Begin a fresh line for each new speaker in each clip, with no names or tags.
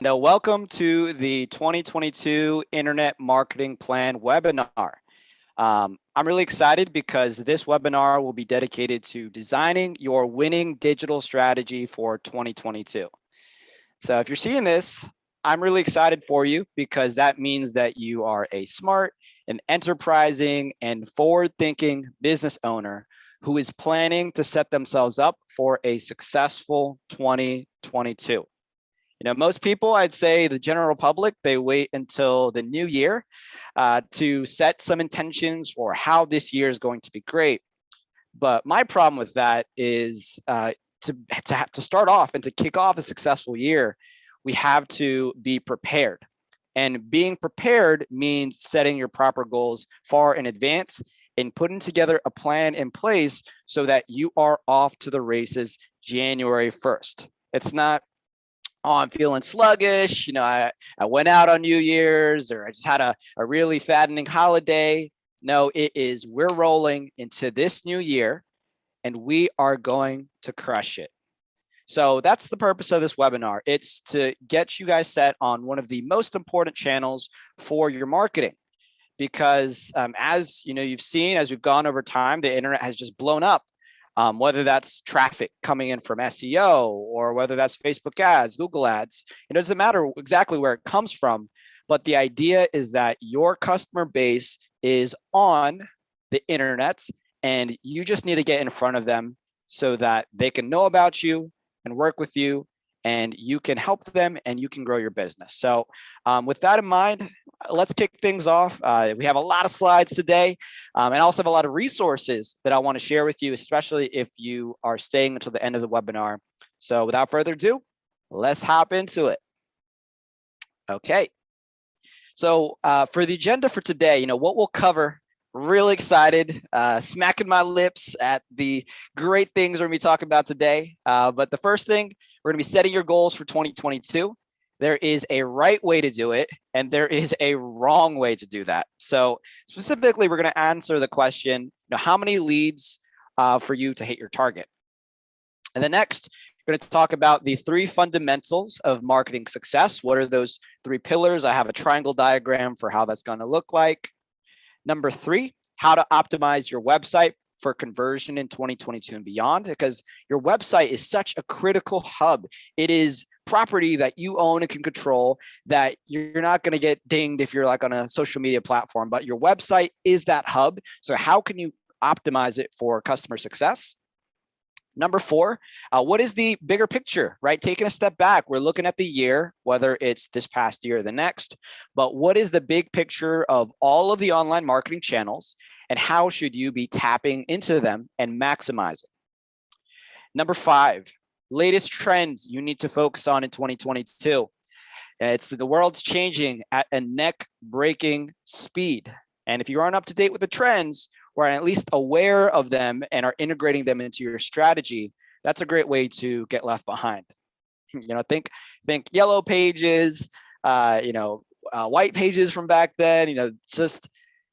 Welcome to the 2022 Internet Marketing Plan webinar. I'm really excited because this webinar will be dedicated to designing your winning digital strategy for 2022. So if you're seeing this, I'm really excited for you because that means that you are a smart and enterprising and forward-thinking business owner who is planning to set themselves up for a successful 2022. Most people, I'd say the general public, they wait until the new year to set some intentions for how this year is going to be great. But my problem with that is to start off and to kick off a successful year, we have to be prepared. And being prepared means setting your proper goals far in advance and putting together a plan in place so that you are off to the races January 1st. It's not, oh, I'm feeling sluggish. I went out on New Year's, or I just had a really fattening holiday. No, it is, we're rolling into this new year and we are going to crush it. So that's the purpose of this webinar. It's to get you guys set on one of the most important channels for your marketing. Because as you've seen, as we've gone over time, the internet has just blown up. Whether that's traffic coming in from SEO or whether that's Facebook ads, Google ads, it doesn't matter exactly where it comes from. But the idea is that your customer base is on the internet and you just need to get in front of them so that they can know about you and work with you and you can help them and you can grow your business. So with that in mind, let's kick things off. We have a lot of slides today and I also have a lot of resources that I want to share with you, especially if you are staying until the end of the webinar. So without further ado, let's hop into it. Okay. So for the agenda for today, what we'll cover, really excited, smacking my lips at the great things we're going to be talking about today. But the first thing, we're going to be setting your goals for 2022. There is a right way to do it, and there is a wrong way to do that. So specifically, we're going to answer the question, how many leads for you to hit your target? And then next, we're going to talk about the 3 fundamentals of marketing success. What are those 3 pillars? I have a triangle diagram for how that's going to look like. Number 3, how to optimize your website for conversion in 2022 and beyond, because your website is such a critical hub. It is property that you own and can control, that you're not going to get dinged if you're like on a social media platform, but your website is that hub. So how can you optimize it for customer success? Number 4, what is the bigger picture, right? Taking a step back, we're looking at the year, whether it's this past year or the next, but what is the big picture of all of the online marketing channels and how should you be tapping into them and maximizing? Number 5, latest trends you need to focus on in 2022. The world's changing at a neck-breaking speed. And if you aren't up to date with the trends, or at least aware of them and are integrating them into your strategy, that's a great way to get left behind. Think yellow pages, white pages from back then.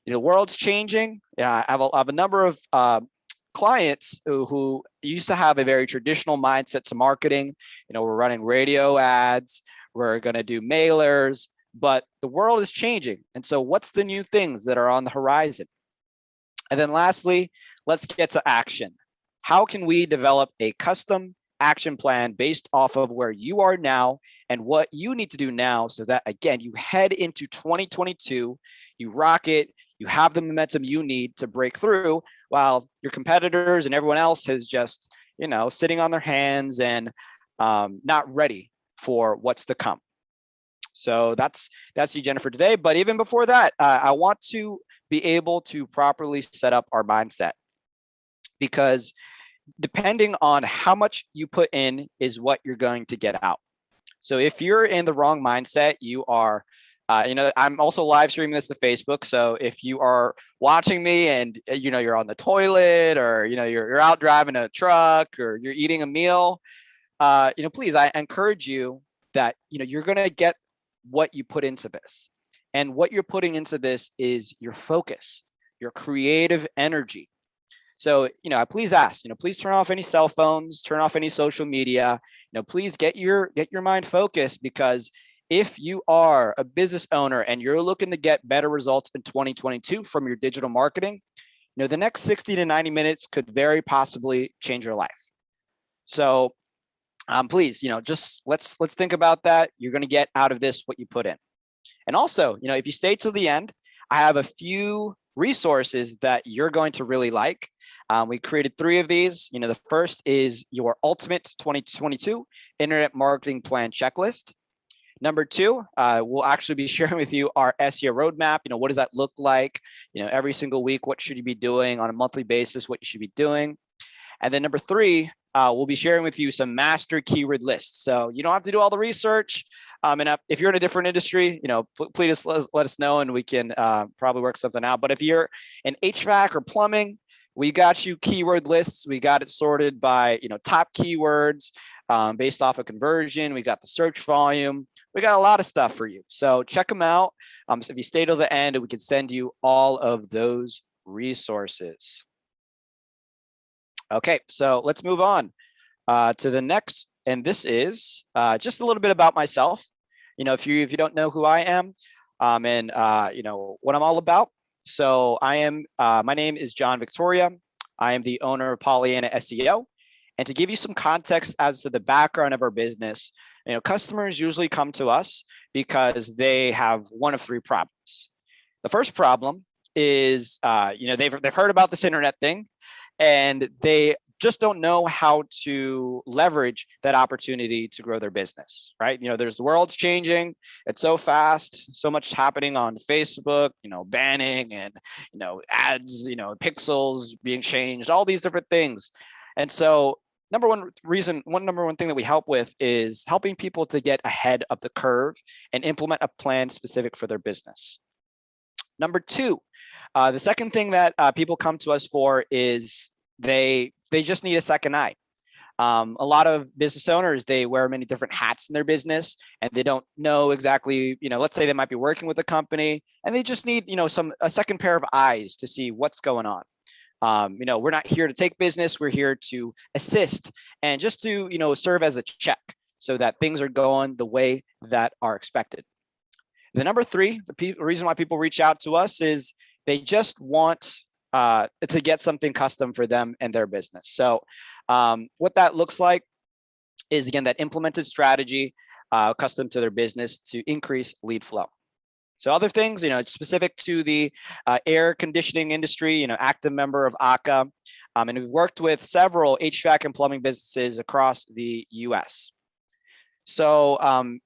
The world's changing. I have a number of clients who used to have a very traditional mindset to marketing. We're running radio ads, we're going to do mailers, but the world is changing. And so what's the new things that are on the horizon? And then lastly, let's get to action. How can we develop a custom action plan based off of where you are now and what you need to do now so that, again, you head into 2022, you rock it, you have the momentum you need to break through while your competitors and everyone else is just, sitting on their hands and not ready for what's to come. So that's the agenda for today. But even before that, I want to be able to properly set up our mindset, because depending on how much you put in is what you're going to get out. So if you're in the wrong mindset, you are, I'm also live streaming this to Facebook. So if you are watching me and, you're on the toilet or, you're out driving a truck or you're eating a meal, please, I encourage you that, you're going to get what you put into this. And what you're putting into this is your focus, your creative energy. So, please ask, please turn off any cell phones, turn off any social media, please get your mind focused, because if you are a business owner and you're looking to get better results in 2022 from your digital marketing, the next 60 to 90 minutes could very possibly change your life. So please, just let's think about that. You're going to get out of this what you put in. And also, if you stay till the end, I have a few resources that you're going to really like. We created 3 of these. The first is your ultimate 2022 internet marketing plan checklist. Number 2, we'll actually be sharing with you our SEO roadmap. What does that look like? Every single week, what should you be doing on a monthly basis, what you should be doing. And then number 3, we'll be sharing with you some master keyword lists. So you don't have to do all the research. And if you're in a different industry, please let us know and we can probably work something out. But if you're in HVAC or plumbing, we got you keyword lists. We got it sorted by, top keywords based off of conversion. We got the search volume. We got a lot of stuff for you. So check them out. So if you stay till the end, we can send you all of those resources. Okay, so let's move on to the next. And this is just a little bit about myself. If you don't know who I am and what I'm all about. So my name is John Victoria. I am the owner of Polianna SEO. And to give you some context as to the background of our business, customers usually come to us because they have one of 3 problems. The first problem is, they've heard about this internet thing and they just don't know how to leverage that opportunity to grow their business, right? The world's changing. It's so fast, so much happening on Facebook, banning and, ads, pixels being changed, all these different things. And so number one thing that we help with is helping people to get ahead of the curve and implement a plan specific for their business. Number 2, the second thing that people come to us for is they just need a second eye. A lot of business owners, they wear many different hats in their business and they don't know exactly, let's say they might be working with a company and they just need, a second pair of eyes to see what's going on. We're not here to take business. We're here to assist and just to, serve as a check so that things are going the way that are expected. The number 3, the reason why people reach out to us is they just want to get something custom for them and their business. So what that looks like is, again, that implemented strategy custom to their business to increase lead flow. So other things, specific to the air conditioning industry, active member of ACA, and we've worked with several HVAC and plumbing businesses across the US. So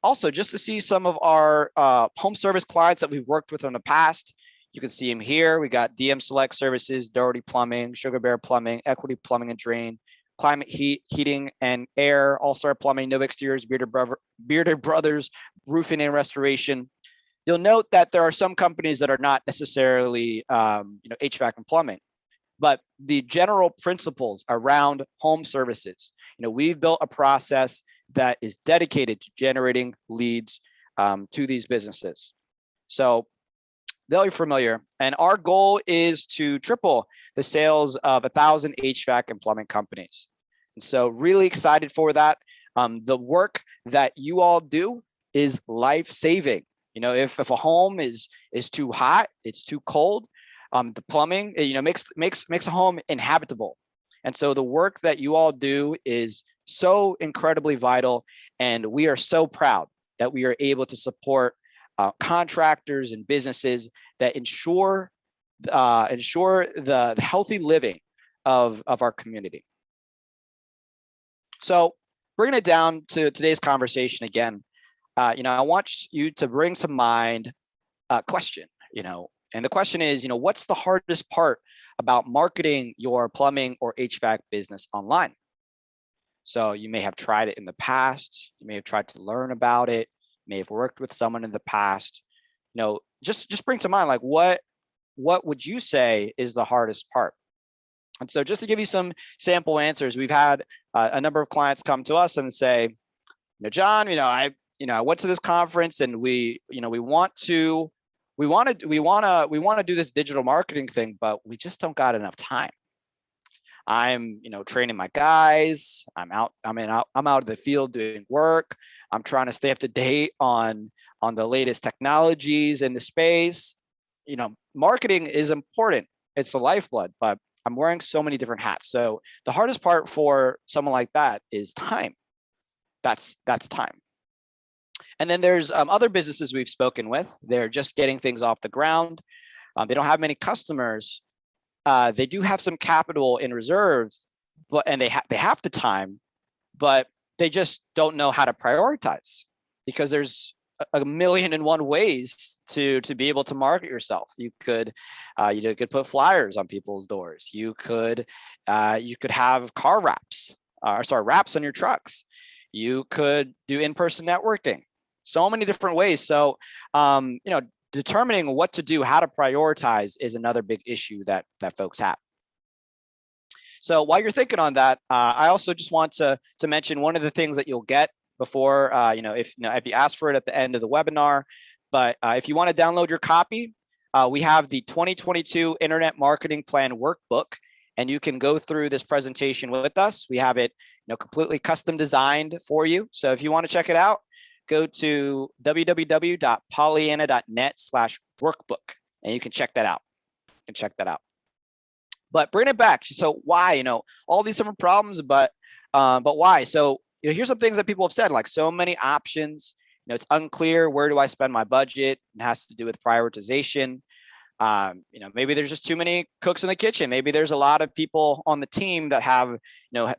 also just to see some of our home service clients that we've worked with in the past, you can see them here. We got DM Select Services, Doherty Plumbing, Sugar Bear Plumbing, Equity Plumbing and Drain, Climate Heating and Air, All Star Plumbing, No Exteriors, Bearded Brothers, Roofing and Restoration. You'll note that there are some companies that are not necessarily HVAC and plumbing, but the general principles around home services, we've built a process that is dedicated to generating leads to these businesses. So they'll be familiar. And our goal is to triple the sales of 1,000 HVAC and plumbing companies. And so really excited for that. The work that you all do is life-saving. If a home is too hot, it's too cold, the plumbing, makes a home inhabitable. And so the work that you all do is so incredibly vital. And we are so proud that we are able to support contractors and businesses that ensure the healthy living of our community. So bringing it down to today's conversation again, I want you to bring to mind a question, and the question is, what's the hardest part about marketing your plumbing or HVAC business online? So you may have tried it in the past. You may have tried to learn about it. You may have worked with someone in the past. Just bring to mind, like, what would you say is the hardest part? And so just to give you some sample answers, we've had a number of clients come to us and say, John, I went to this conference and we want to do this digital marketing thing, but we just don't got enough time. I'm, training my guys. I'm out of the field doing work. I'm trying to stay up to date on the latest technologies in the space. Marketing is important. It's the lifeblood, but I'm wearing so many different hats. So the hardest part for someone like that is time. That's time. And then there's other businesses we've spoken with. They're just getting things off the ground. They don't have many customers. They do have some capital in reserves, and they have the time, but they just don't know how to prioritize, because there's a million and one ways to be able to market yourself. You could put flyers on people's doors. You could have car wraps, wraps on your trucks. You could do in-person networking. So many different ways. So determining what to do, how to prioritize, is another big issue that folks have. So while you're thinking on that, I also just want to mention one of the things that you'll get before, if you ask for it at the end of the webinar. But if you want to download your copy, we have the 2022 Internet Marketing Plan Workbook, and you can go through this presentation with us. We have it, completely custom designed for you. So if you want to check it out, go to www.polianna.net/workbook, and you can check that out. But bring it back. So why, all these different problems, but why? So here's some things that people have said, like so many options. It's unclear, where do I spend my budget? It has to do with prioritization. Maybe there's just too many cooks in the kitchen. Maybe there's a lot of people on the team that have,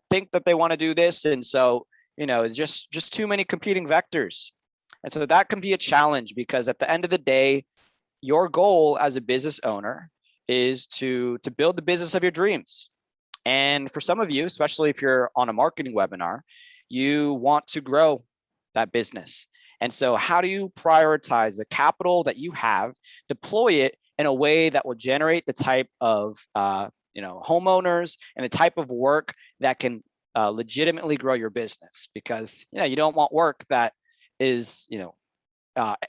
think that they want to do this, and so just too many competing vectors. And so that can be a challenge, because at the end of the day, your goal as a business owner is to build the business of your dreams. And for some of you, especially if you're on a marketing webinar, you want to grow that business. And so how do you prioritize the capital that you have, deploy it in a way that will generate the type of homeowners and the type of work that can legitimately grow your business? Because you don't want work that is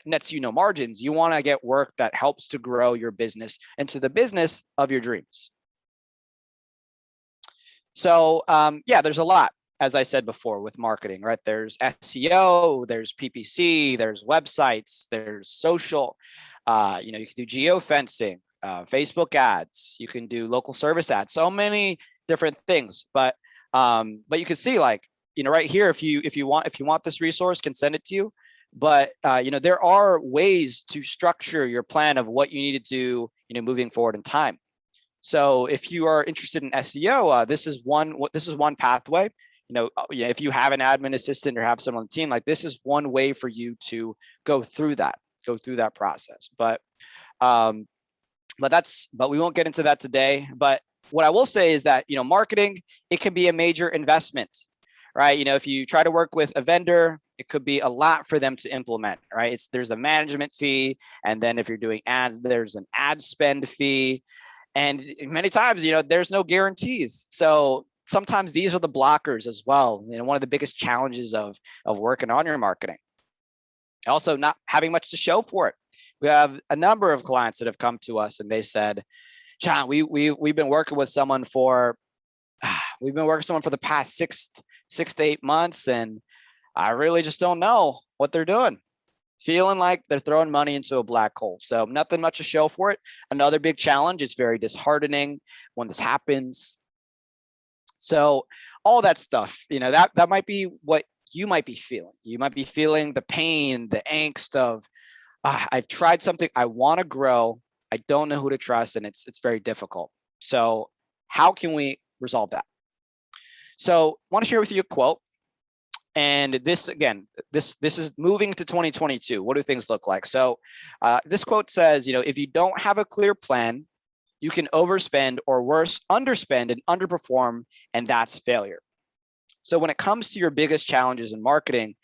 nets no margins. You want to get work that helps to grow your business into the business of your dreams. So there's a lot, as I said before, with marketing, right? There's SEO, there's PPC, there's websites, there's social. You can do geofencing, Facebook ads. You can do local service ads. So many different things, but you can see, like, right here, if you want this resource, can send it to you. But there are ways to structure your plan of what you need to do, moving forward in time. So if you are interested in SEO, this is one pathway. If you have an admin assistant or have someone on the team, like, this is one way for you to go through that process. But we won't get into that today. But what I will say is that, marketing, it can be a major investment, right? If you try to work with a vendor, it could be a lot for them to implement, right? There's a management fee. And then if you're doing ads, there's an ad spend fee. And many times, there's no guarantees. So sometimes these are the blockers as well. One of the biggest challenges of working on your marketing. Also, not having much to show for it. We have a number of clients that have come to us and they said, John, we've been working with someone for the past six to 8 months, and I really just don't know what they're doing. Feeling like they're throwing money into a black hole. So nothing much to show for it. Another big challenge. It's very disheartening when this happens. So all that stuff, that might be what you might be feeling. You might be feeling the pain, the angst of, I've tried something, I want to grow, I don't know who to trust, and it's very difficult. So how can we resolve that? So I want to share with you a quote. And this, again, this is moving to 2022. What do things look like? So this quote says, if you don't have a clear plan, you can overspend, or worse, underspend and underperform, and that's failure. So when it comes to your biggest challenges in marketing,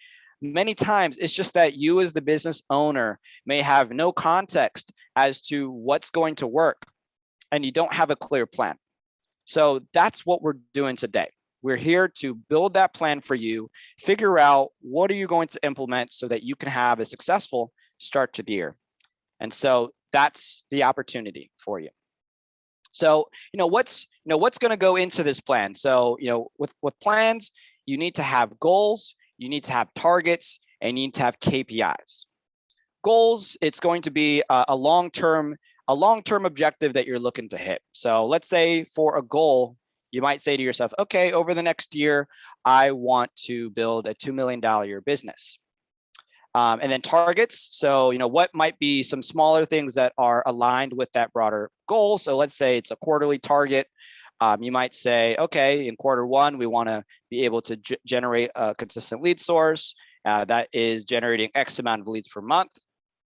many times it's just that you as the business owner may have no context as to what's going to work, and you don't have a clear plan. So that's what we're doing today. We're here to build that plan for you, figure out what are you going to implement so that you can have a successful start to the year. And so that's the opportunity for you. So, what's going to go into this plan? So, with plans, you need to have goals, you need to have targets, and you need to have KPIs. Goals, it's going to be a long-term objective that you're looking to hit. So let's say for a goal, you might say to yourself, okay, over the next year, I want to build a $2 million year business. And then targets. So, what might be some smaller things that are aligned with that broader goal. So let's say it's a quarterly target. You might say, okay, in quarter one, we want to be able to generate a consistent lead source that is generating X amount of leads per month.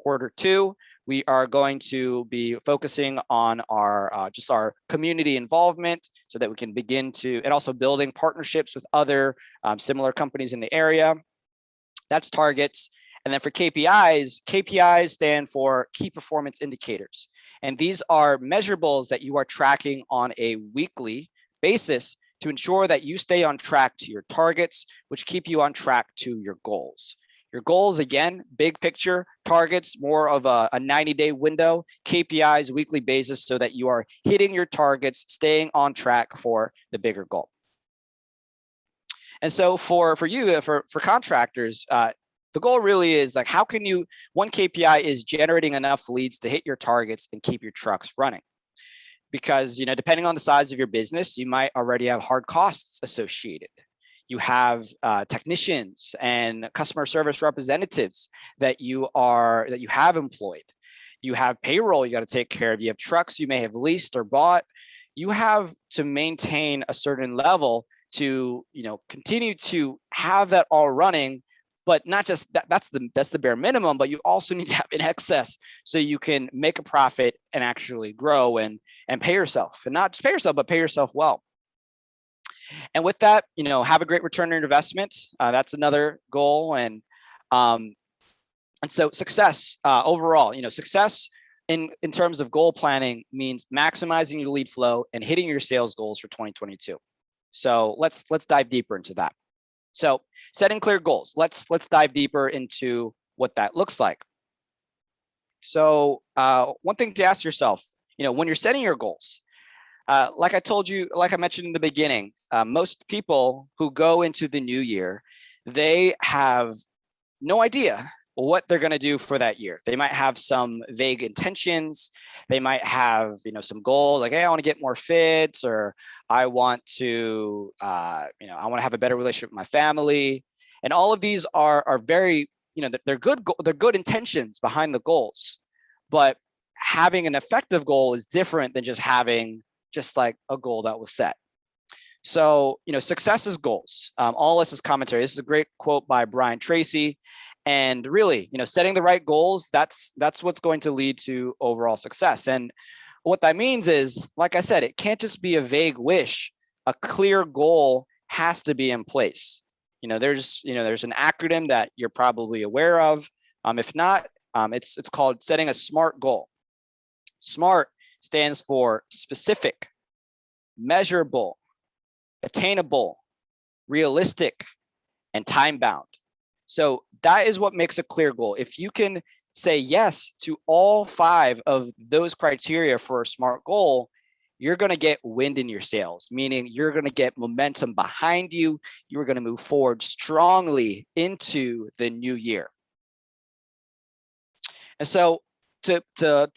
Quarter two, we are going to be focusing on our just our community involvement so that we can begin to, and also building partnerships with other similar companies in the area. That's targets. And then for KPIs stand for key performance indicators. And these are measurables that you are tracking on a weekly basis to ensure that you stay on track to your targets, which keep you on track to your goals. Your goals, again, big picture, targets, more of a 90-day window, KPIs, weekly basis, so that you are hitting your targets, staying on track for the bigger goal. And so for contractors, the goal really is like, how can you, one KPI is generating enough leads to hit your targets and keep your trucks running. Because, depending on the size of your business, you might already have hard costs associated. You have technicians and customer service representatives that you have employed. You have payroll you got to take care of. You have trucks you may have leased or bought. You have to maintain a certain level to continue to have that all running, but not just that. That's the bare minimum. But you also need to have an excess so you can make a profit and actually grow and pay yourself, and not just pay yourself, but pay yourself well. And with that, have a great return on investment. That's another goal. And so success overall, success in terms of goal planning means maximizing your lead flow and hitting your sales goals for 2022. So let's dive deeper into that. So setting clear goals. Let's dive deeper into what that looks like. So one thing to ask yourself, when you're setting your goals, like I mentioned in the beginning, most people who go into the new year, they have no idea what they're going to do for that year. They might have some vague intentions. They might have, some goals like, hey, I want to get more fit, or I want to, I want to have a better relationship with my family. And all of these are very, they're good intentions behind the goals. But having an effective goal is different than just having just like a goal that was set. So, success is goals. All this is commentary. This is a great quote by Brian Tracy. And really, setting the right goals, that's what's going to lead to overall success. And what that means is, like I said, it can't just be a vague wish. A clear goal has to be in place. There's an acronym that you're probably aware of. If not, it's called setting a SMART goal. SMART stands for specific, measurable, attainable, realistic, and time-bound. So that is what makes a clear goal. If you can say yes to all 5 of those criteria for a SMART goal, you're going to get wind in your sails, meaning you're going to get momentum behind you. You're going to move forward strongly into the new year. And so to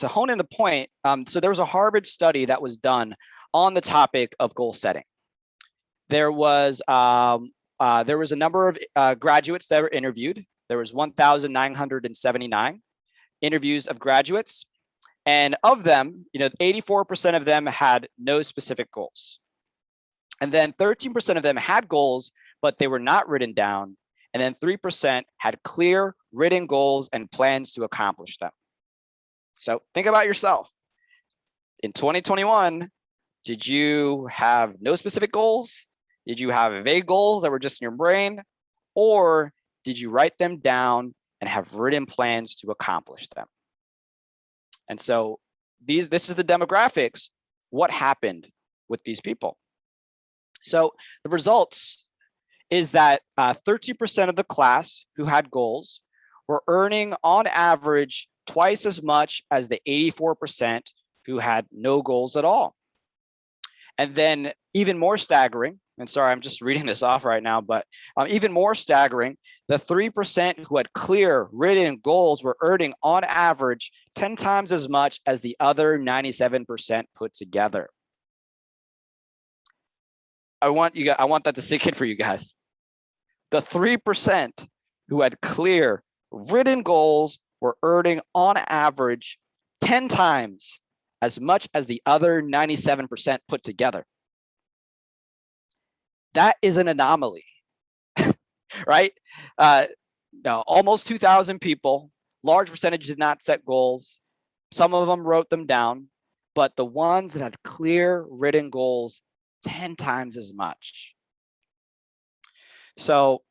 hone in the point, so there was a Harvard study that was done on the topic of goal setting. There was a number of graduates that were interviewed. There was 1,979 interviews of graduates. And of them, 84% of them had no specific goals. And then 13% of them had goals, but they were not written down. And then 3% had clear written goals and plans to accomplish them. So think about yourself. In 2021, did you have no specific goals? Did you have vague goals that were just in your brain? Or did you write them down and have written plans to accomplish them? And so this is the demographics. What happened with these people? So the results is that 30% of the class who had goals were earning on average twice as much as the 84% who had no goals at all. And then even more staggering, and sorry, I'm just reading this off right now, but even more staggering, the 3% who had clear written goals were earning on average 10 times as much as the other 97% put together. I want that to sink in for you guys. The 3% who had clear written goals were earning on average 10 times as much as the other 97% put together. That is an anomaly, right? No, almost 2,000 people, large percentage did not set goals. Some of them wrote them down, but the ones that had clear written goals, 10 times as much. So,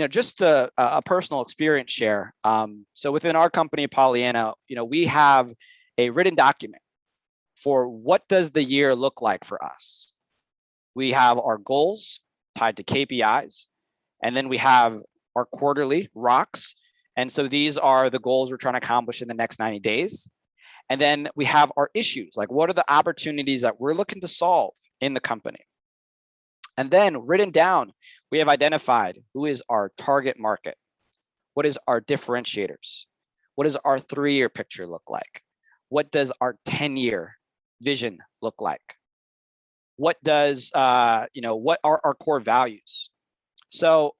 just a personal experience share. So within our company, Polianna, we have a written document for what does the year look like for us. We have our goals tied to KPIs, and then we have our quarterly rocks. And so these are the goals we're trying to accomplish in the next 90 days. And then we have our issues, like what are the opportunities that we're looking to solve in the company. And then written down, we have identified who is our target market. What is our differentiators? What does our 3-year picture look like? What does our 10-year vision look like? What does, what are our core values? So,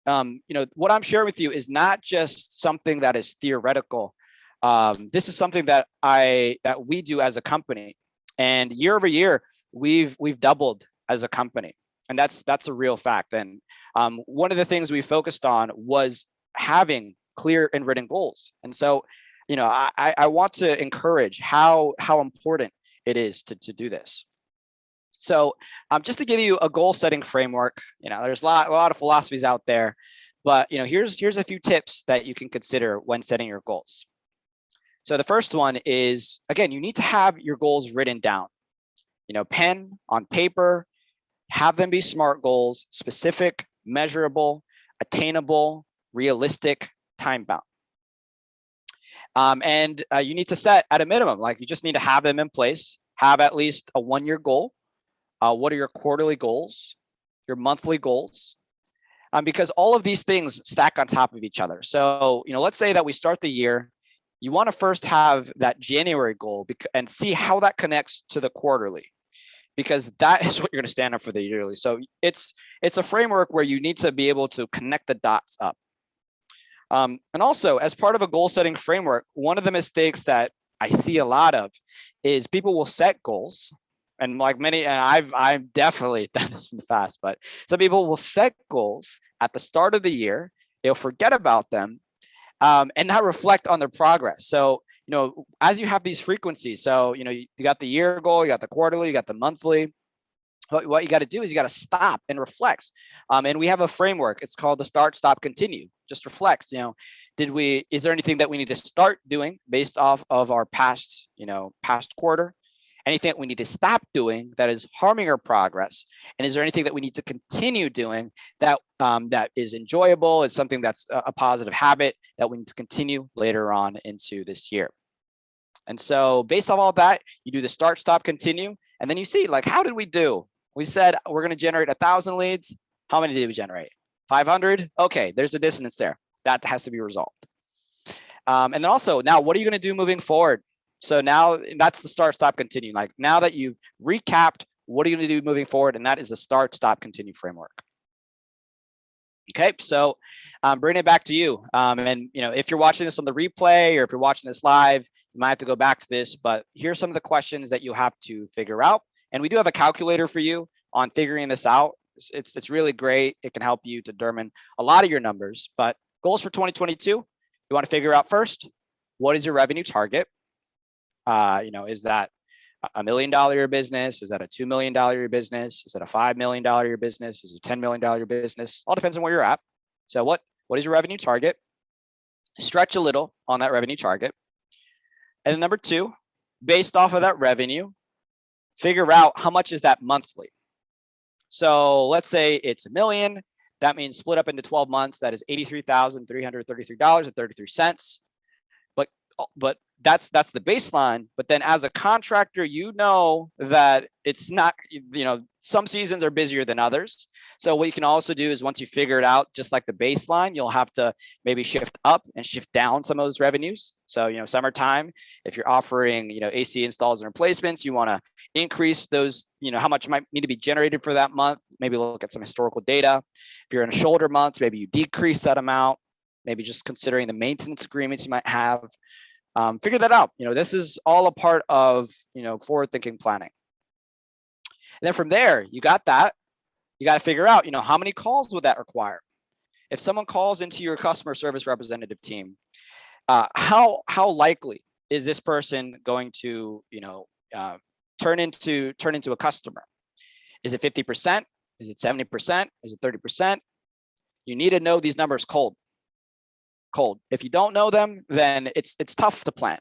what I'm sharing with you is not just something that is theoretical. This is something that we do as a company, and year over year, we've doubled as a company. And that's a real fact. And one of the things we focused on was having clear and written goals. And so, I want to encourage how important it is to do this. So just to give you a goal setting framework, there's a lot of philosophies out there, but here's a few tips that you can consider when setting your goals. So the first one is, again, you need to have your goals written down, pen on paper. Have them be SMART goals: specific, measurable, attainable, realistic, time bound. And you need to set at a minimum, like you just need to have them in place, have at least a 1-year goal. What are your quarterly goals, your monthly goals? Because all of these things stack on top of each other. So, let's say that we start the year. You want to first have that January goal and see how that connects to the quarterly, because that is what you're going to stand up for the yearly. So it's a framework where you need to be able to connect the dots up. And also, as part of a goal setting framework, one of the mistakes that I see a lot of is people will set goals, and I've definitely done this in the past, but some people will set goals at the start of the year. They'll forget about them and not reflect on their progress. So, as you have these frequencies, so, you got the year goal, you got the quarterly, you got the monthly. What you got to do is you got to stop and reflect. And we have a framework. It's called the start, stop, continue. Just reflect. Is there anything that we need to start doing based off of our past quarter? Anything that we need to stop doing that is harming our progress? And is there anything that we need to continue doing that is enjoyable? It's something that's a positive habit that we need to continue later on into this year. And so based on all that, you do the start, stop, continue, and then you see, like, how did we do? We said we're going to generate 1,000 leads. How many did we generate? 500? Okay, there's a dissonance there. That has to be resolved. And then also, now what are you going to do moving forward? So now that's the start, stop, continue. Like, now that you've recapped, what are you going to do moving forward? And that is the start, stop, continue framework. Okay, so bring it back to you. And if you're watching this on the replay, or if you're watching this live, you might have to go back to this, but here's some of the questions that you have to figure out. And we do have a calculator for you on figuring this out. It's really great. It can help you determine a lot of your numbers. But goals for 2022, you want to figure out first, what is your revenue target? Is that $1 million your business? Is that a $2 million your business? Is that a $5 million your business? Is it a $10 million your business? All depends on where you're at. So what is your revenue target? Stretch a little on that revenue target. And then number 2, based off of that revenue, figure out how much is that monthly. So let's say it's $1 million. That means split up into 12 months. That is $83,333.33. But that's the baseline. But then as a contractor, you know that it's not, some seasons are busier than others. So what you can also do is once you figure it out, just like the baseline, you'll have to maybe shift up and shift down some of those revenues. So, summertime, if you're offering, AC installs and replacements, you want to increase those, how much might need to be generated for that month. Maybe look at some historical data. If you're in a shoulder month, maybe you decrease that amount, maybe just considering the maintenance agreements you might have. Figure that out. This is all a part of, forward-thinking planning. And then from there, you got that. You got to figure out, how many calls would that require? If someone calls into your customer service representative team, how likely is this person going to, turn into a customer? Is it 50%? Is it 70%? Is it 30%? You need to know these numbers cold. If you don't know them, then it's tough to plan,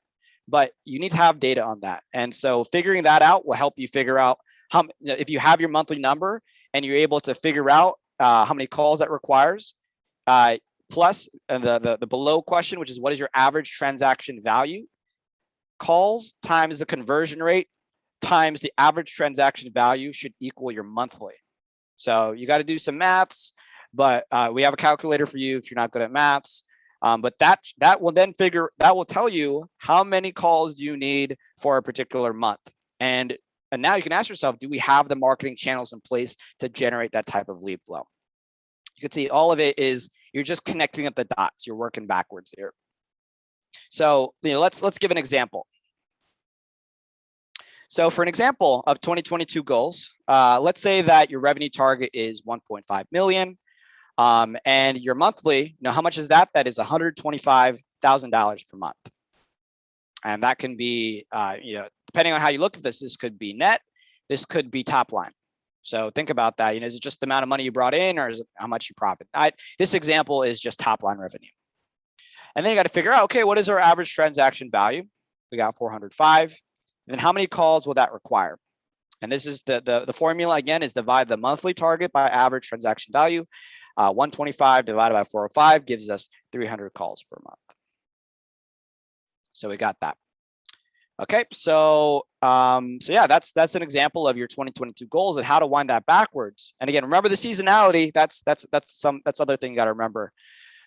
but you need to have data on that. And so figuring that out will help you figure out how, if you have your monthly number and you're able to figure out how many calls that requires, plus the below question, which is what is your average transaction value? Calls times the conversion rate times the average transaction value should equal your monthly. So you got to do some maths, but we have a calculator for you if you're not good at maths. But that will tell you how many calls do you need for a particular month. And now you can ask yourself, do we have the marketing channels in place to generate that type of lead flow? You can see all of it is you're just connecting up the dots. You're working backwards here. So let's give an example. So for an example of 2022 goals, let's say that your revenue target is 1.5 million. And your monthly, how much is that? That is $125,000 per month. And that can be, depending on how you look at this, this could be net, this could be top line. So think about that. Is it just the amount of money you brought in, or is it how much you profit? This example is just top line revenue. And then you got to figure out, okay, what is our average transaction value? We got 405. And then how many calls will that require? And this is the formula again is divide the monthly target by average transaction value. 125 divided by 405 gives us 300 calls per month. So we got that. Okay, so yeah, that's an example of your 2022 goals and how to wind that backwards. And again, remember the seasonality. That's other thing you got to remember.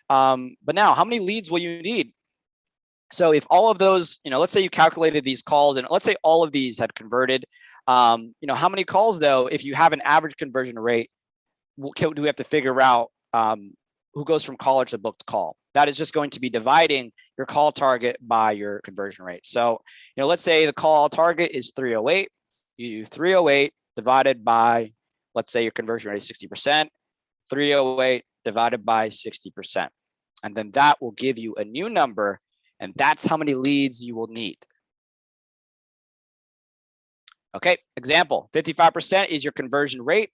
But now, how many leads will you need? So if all of those, let's say you calculated these calls, and let's say all of these had converted. How many calls though? If you have an average conversion rate, do we have to figure out who goes from caller to booked call? That is just going to be dividing your call target by your conversion rate. So, let's say the call target is 308. You do 308 divided by, let's say your conversion rate is 60%, 308 divided by 60%. And then that will give you a new number, and that's how many leads you will need. Okay, example, 55% is your conversion rate.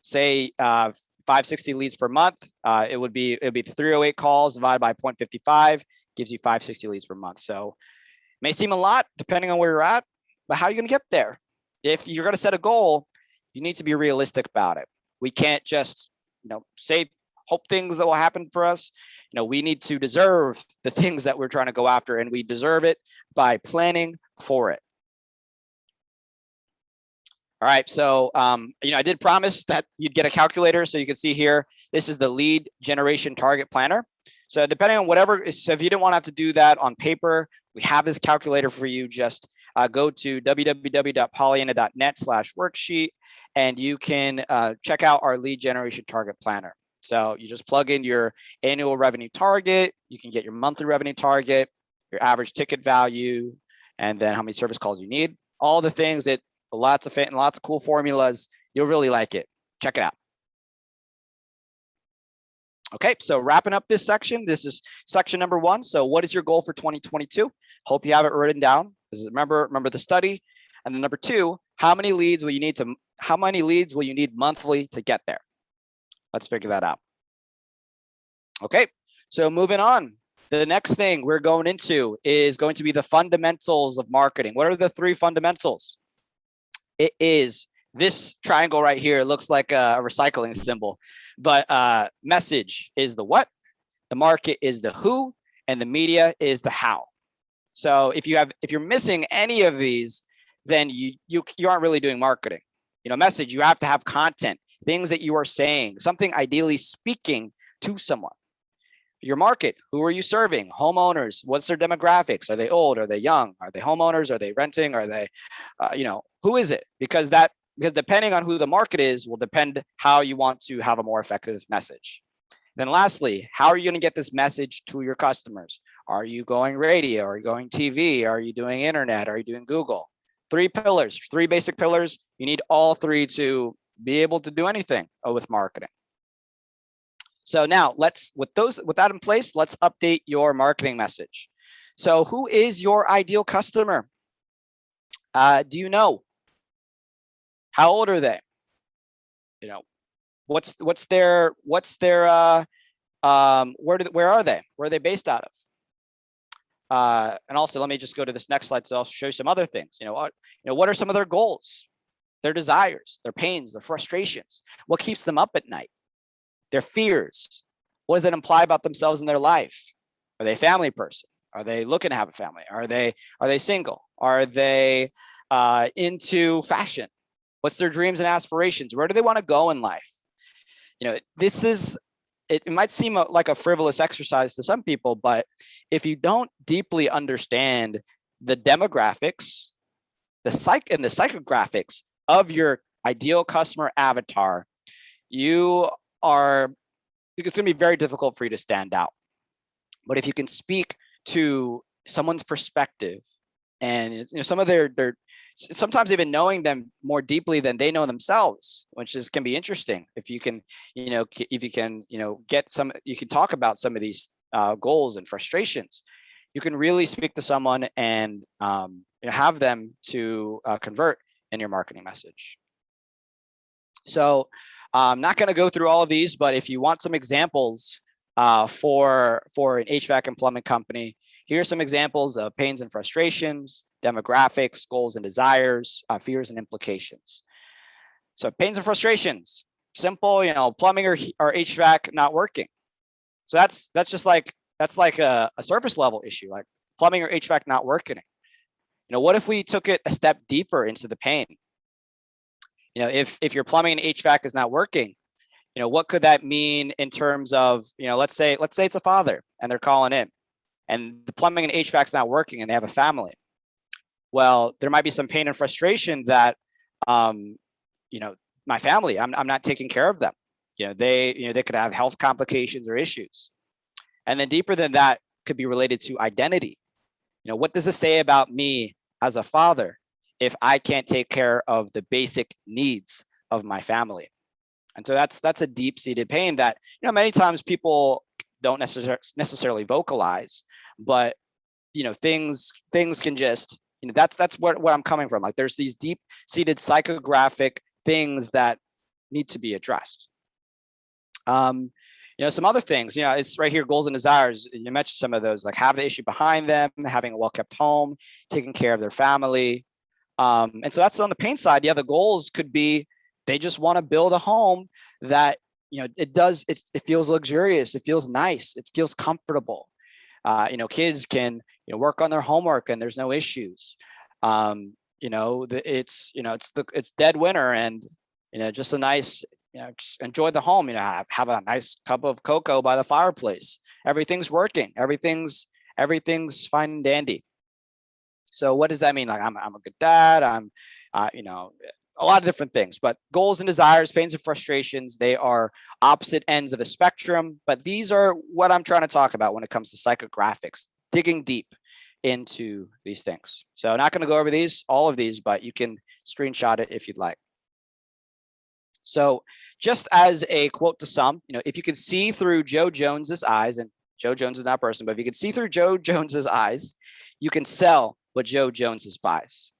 Say 560 leads per month. It would be 308 calls divided by 0.55 gives you 560 leads per month. So it may seem a lot depending on where you're at, but how are you going to get there? If you're going to set a goal, you need to be realistic about it. We can't just, hope things that will happen for us. We need to deserve the things that we're trying to go after, and we deserve it by planning for it. All right, so I did promise that you'd get a calculator, so you can see here, this is the lead generation target planner. So depending on so if you didn't want to have to do that on paper, we have this calculator for you. Just go to www.polianna.net/worksheet, and you can check out our lead generation target planner. So you just plug in your annual revenue target, you can get your monthly revenue target, your average ticket value, and then how many service calls you need, all the things that lots of cool formulas. You'll really like it. Check it out. Okay, so wrapping up this section, this is section number 1. So what is your goal for 2022? Hope you have it written down. Remember the study. And then number 2, how many leads will you need monthly to get there? Let's figure that out. Okay, so moving on. The next thing we're going into is going to be the fundamentals of marketing. What are the 3 fundamentals? It is this triangle right here. It looks like a recycling symbol, but message is the what, the market is the who, and the media is the how. So if you're missing any of these, then you aren't really doing marketing. Message, you have to have content, things that you are saying, something ideally speaking to someone. Your market, who are you serving? Homeowners, what's their demographics? Are they old? Are they young? Are they homeowners? Are they renting? Are they, who is it? Because depending on who the market is will depend how you want to have a more effective message. Then lastly, how are you going to get this message to your customers? Are you going radio? Are you going TV? Are you doing internet? Are you doing Google? 3 pillars, 3 basic pillars. You need all 3 to be able to do anything with marketing. So now with that in place, let's update your marketing message. So who is your ideal customer? Do you know? How old are they? What's their where are they? Where are they based out of? And also, let me just go to this next slide, so I'll show you some other things. What are some of their goals, their desires, their pains, their frustrations? What keeps them up at night? Their fears. What does it imply about themselves in their life? Are they a family person? Are they looking to have a family? Are they single? Are they into fashion? What's their dreams and aspirations? Where do they want to go in life? It might seem like a frivolous exercise to some people, but if you don't deeply understand the demographics, the psychographics of your ideal customer avatar, it's going to be very difficult for you to stand out. But if you can speak to someone's perspective and some of their sometimes even knowing them more deeply than they know themselves, which can be interesting. If you can, you can talk about some of these goals and frustrations, you can really speak to someone and have them to convert in your marketing message. So I'm not going to go through all of these, but if you want some examples for an HVAC and plumbing company, here are some examples of pains and frustrations, demographics, goals and desires, fears and implications. So pains and frustrations, simple, plumbing or HVAC not working. So that's like a surface level issue, like plumbing or HVAC not working. What if we took it a step deeper into the pain? If your plumbing and HVAC is not working, what could that mean in terms of, let's say it's a father and they're calling in and the plumbing and HVAC is not working and they have a family. Well, there might be some pain and frustration that, my family, I'm not taking care of them. They could have health complications or issues. And then deeper than that could be related to identity. What does this say about me as a father if I can't take care of the basic needs of my family? And so that's a deep-seated pain that, many times people don't necessarily vocalize, but, things can just, that's what I'm coming from. Like there's these deep-seated psychographic things that need to be addressed. Some other things, it's right here, goals and desires. You mentioned some of those, like have the issue behind them, having a well-kept home, taking care of their family. And so that's on the pain side. Yeah, the goals could be they just want to build a home that, it feels luxurious, it feels nice, it feels comfortable. Kids can, work on their homework and there's no issues. It's dead winter and, just a nice, just enjoy the home, have a nice cup of cocoa by the fireplace. Everything's working. Everything's fine and dandy. So what does that mean? Like I'm a good dad. I'm, a lot of different things, but goals and desires, pains and frustrations, they are opposite ends of the spectrum, but these are what I'm trying to talk about when it comes to psychographics, digging deep into these things. So I'm not going to go over all of these, but you can screenshot it if you'd like. So just as a quote to some, if you can see through Joe Jones's eyes, and Joe Jones is not a person, but if you can see through Joe Jones's eyes, you can sell what Joe Jones's buys.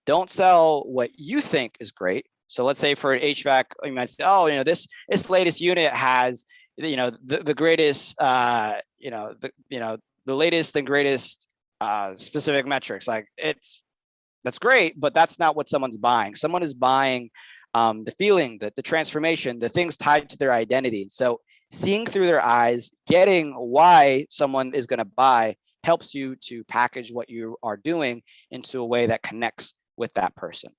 Don't sell what you think is great. So let's say for an HVAC, you might say, oh, this latest unit has, the greatest, the latest and greatest specific metrics. Like that's great, but that's not what someone's buying. Someone is buying the feeling, the transformation, the things tied to their identity. So seeing through their eyes, getting why someone is going to buy helps you to package what you are doing into a way that connects with that person.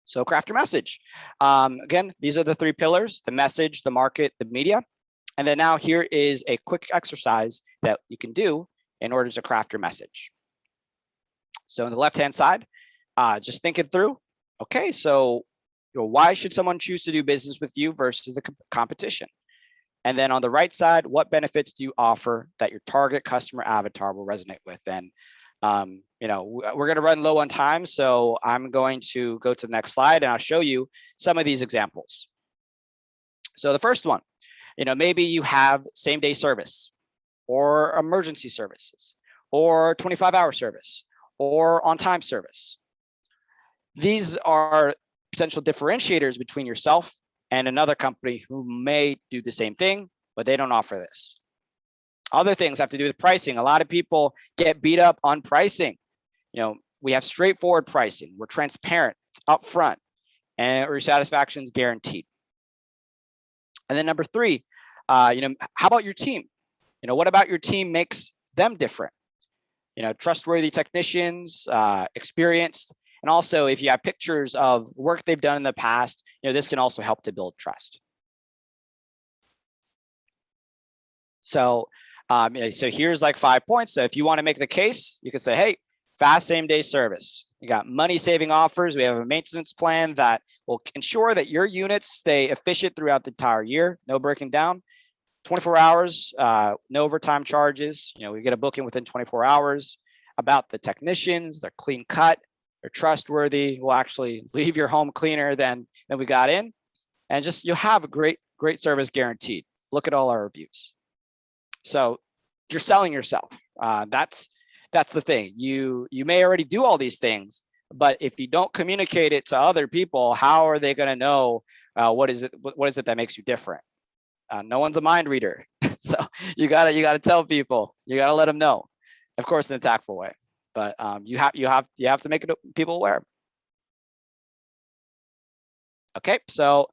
So craft your message. Again, these are the three pillars: the message, the market, the media. And then now here is a quick exercise that you can do in order to craft your message. So on the left-hand side, just think it through. Okay, so why should someone choose to do business with you versus the competition? And then on the right side, what benefits do you offer that your target customer avatar will resonate with? And we're going to run low on time, so I'm going to go to the next slide and I'll show you some of these examples. So the first one, maybe you have same-day service or emergency services or 25-hour service or on-time service. These are potential differentiators between yourself and another company who may do the same thing, but they don't offer this. Other things have to do with pricing. A lot of people get beat up on pricing. We have straightforward pricing. We're transparent, it's upfront, and your satisfaction is guaranteed. And then number three, how about your team? What about your team makes them different? Trustworthy technicians, experienced, and also if you have pictures of work they've done in the past, this can also help to build trust. So here's like 5 points. So if you want to make the case, you can say, hey, fast same-day service. You got money-saving offers. We have a maintenance plan that will ensure that your units stay efficient throughout the entire year, no breaking down. 24 hours, no overtime charges. We get a booking within 24 hours. About the technicians, they're clean cut, they're trustworthy. We'll actually leave your home cleaner than we got in. And just you'll have a great service guaranteed. Look at all our reviews. So you're selling yourself. That's the thing. You may already do all these things, but if you don't communicate it to other people, how are they going to know what is it that makes you different? No one's a mind reader, so you gotta tell people. You gotta let them know, of course, in a tactful way. But you have to make people aware. Okay, so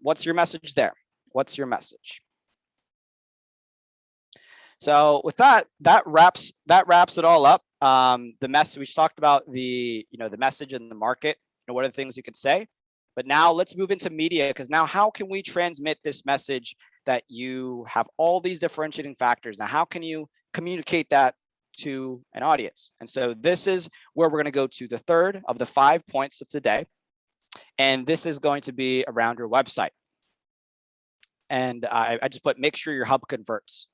what's your message there? What's your message? So with that wraps it all up. The message we talked about, the message and the market. What are the things you could say? But now let's move into media, because now how can we transmit this message that you have all these differentiating factors? Now, how can you communicate that to an audience? And so this is where we're going to go to the third of the 5 points of today. And this is going to be around your website. And I just put, make sure your hub converts.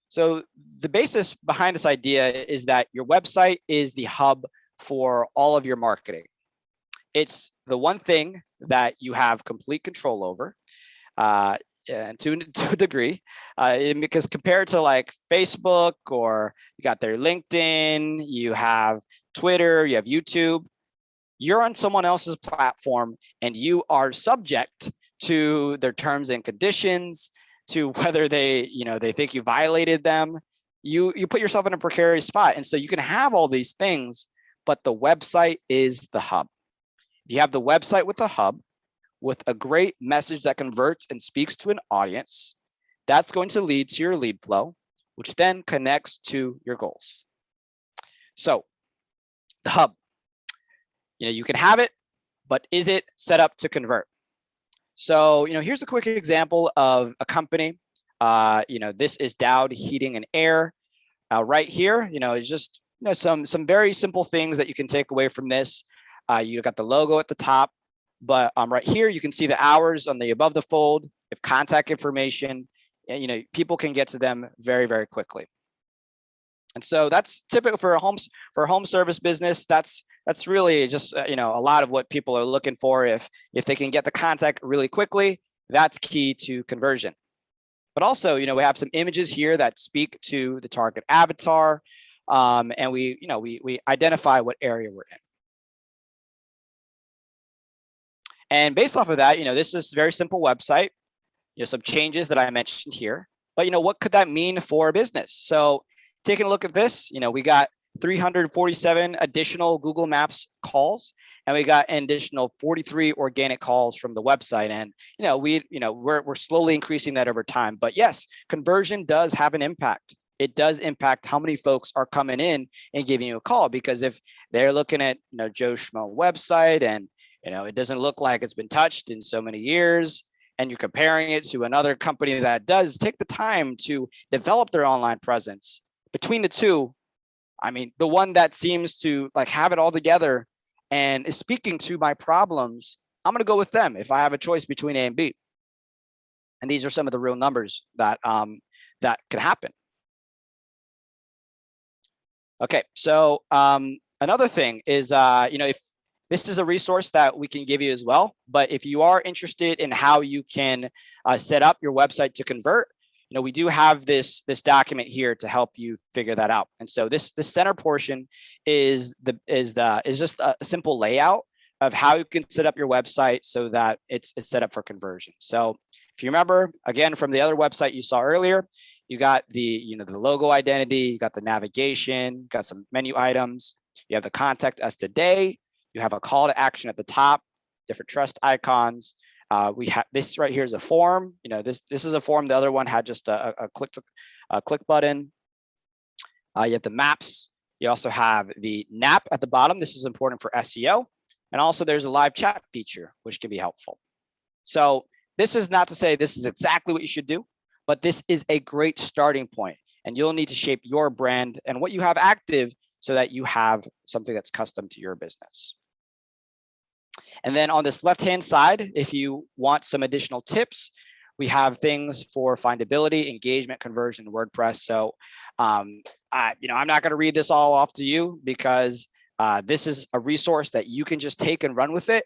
So the basis behind this idea is that your website is the hub for all of your marketing. It's the one thing that you have complete control over, and to a degree, because compared to like Facebook, or you got their LinkedIn, you have Twitter, you have YouTube, you're on someone else's platform and you are subject to their terms and conditions, to whether they think you violated them. You put yourself in a precarious spot. And so you can have all these things, but the website is the hub. If you have the website with the hub, with a great message that converts and speaks to an audience, that's going to lead to your lead flow, which then connects to your goals. So the hub, you can have it, but is it set up to convert? So, here's a quick example of a company. This is Dowd Heating and Air. Right here, it's just some very simple things that you can take away from this. You got the logo at the top, but right here you can see the hours on the above the fold. If contact information, and people can get to them very, very quickly. And so that's typical for a home service business. That's really just a lot of what people are looking for. If they can get the contact really quickly, that's key to conversion. But also, we have some images here that speak to the target avatar, and we identify what area we're in. And based off of that, this is a very simple website. Some changes that I mentioned here. But what could that mean for a business? So taking a look at this, we got 347 additional Google Maps calls, and we got an additional 43 organic calls from the website. And we're slowly increasing that over time. But yes, conversion does have an impact. it does impact how many folks are coming in and giving you a call. Because if they're looking at, Joe Schmo website and, it doesn't look like it's been touched in so many years, and you're comparing it to another company that does take the time to develop their online presence, between the two, I mean, the one that seems to like have it all together and is speaking to my problems, I'm going to go with them if I have a choice between A and B. And these are some of the real numbers that that could happen. Okay, so another thing is, if this is a resource that we can give you as well, but if you are interested in how you can set up your website to convert, we do have this document here to help you figure that out. And so this center portion is just a simple layout of how you can set up your website so that it's set up for conversion. So if you remember, again, from the other website you saw earlier, you got the logo identity, you got the navigation, got some menu items, you have the contact us today, you have a call to action at the top, different trust icons. We have this right here is a form. This is a form. The other one had just a click button. You have the maps. You also have the NAP at the bottom. This is important for SEO. And also there's a live chat feature, which can be helpful. So this is not to say this is exactly what you should do, but this is a great starting point, and you'll need to shape your brand and what you have active so that you have something that's custom to your business. And then on this left-hand side, if you want some additional tips, we have things for findability, engagement, conversion, WordPress. So, I'm not going to read this all off to you because this is a resource that you can just take and run with it.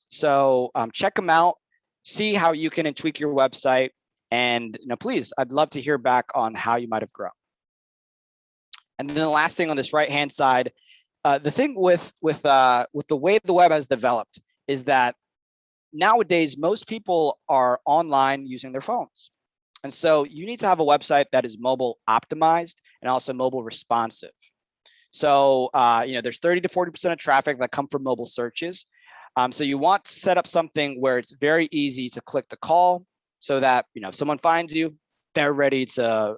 So check them out, see how you can tweak your website, and please, I'd love to hear back on how you might have grown. And then the last thing on this right-hand side, the thing with the way the web has developed is that nowadays most people are online using their phones. And so you need to have a website that is mobile optimized and also mobile responsive. So, there's 30 to 40% of traffic that come from mobile searches. So you want to set up something where it's very easy to click the call so that, if someone finds you, they're ready to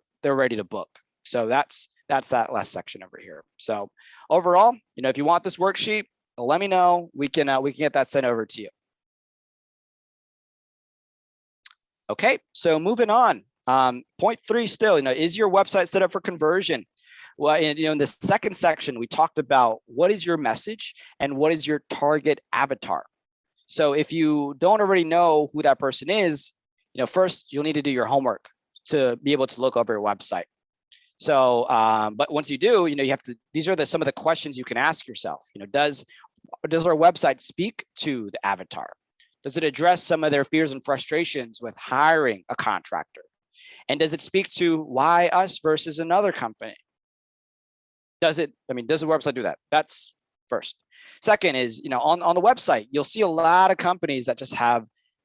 book. So that's that last section over here. So overall, if you want this worksheet, let me know. We can get that sent over to you. Okay, so moving on. Point 3 still, is your website set up for conversion? Well, in the second section, we talked about what is your message and what is your target avatar. So if you don't already know who that person is, first you'll need to do your homework to be able to look over your website. So, but once you do, you have to. These are some of the questions you can ask yourself. Does our website speak to the avatar? Does it address some of their fears and frustrations with hiring a contractor? And does it speak to why us versus another company? Does the website do that? That's first. Second is, on the website, you'll see a lot of companies that just have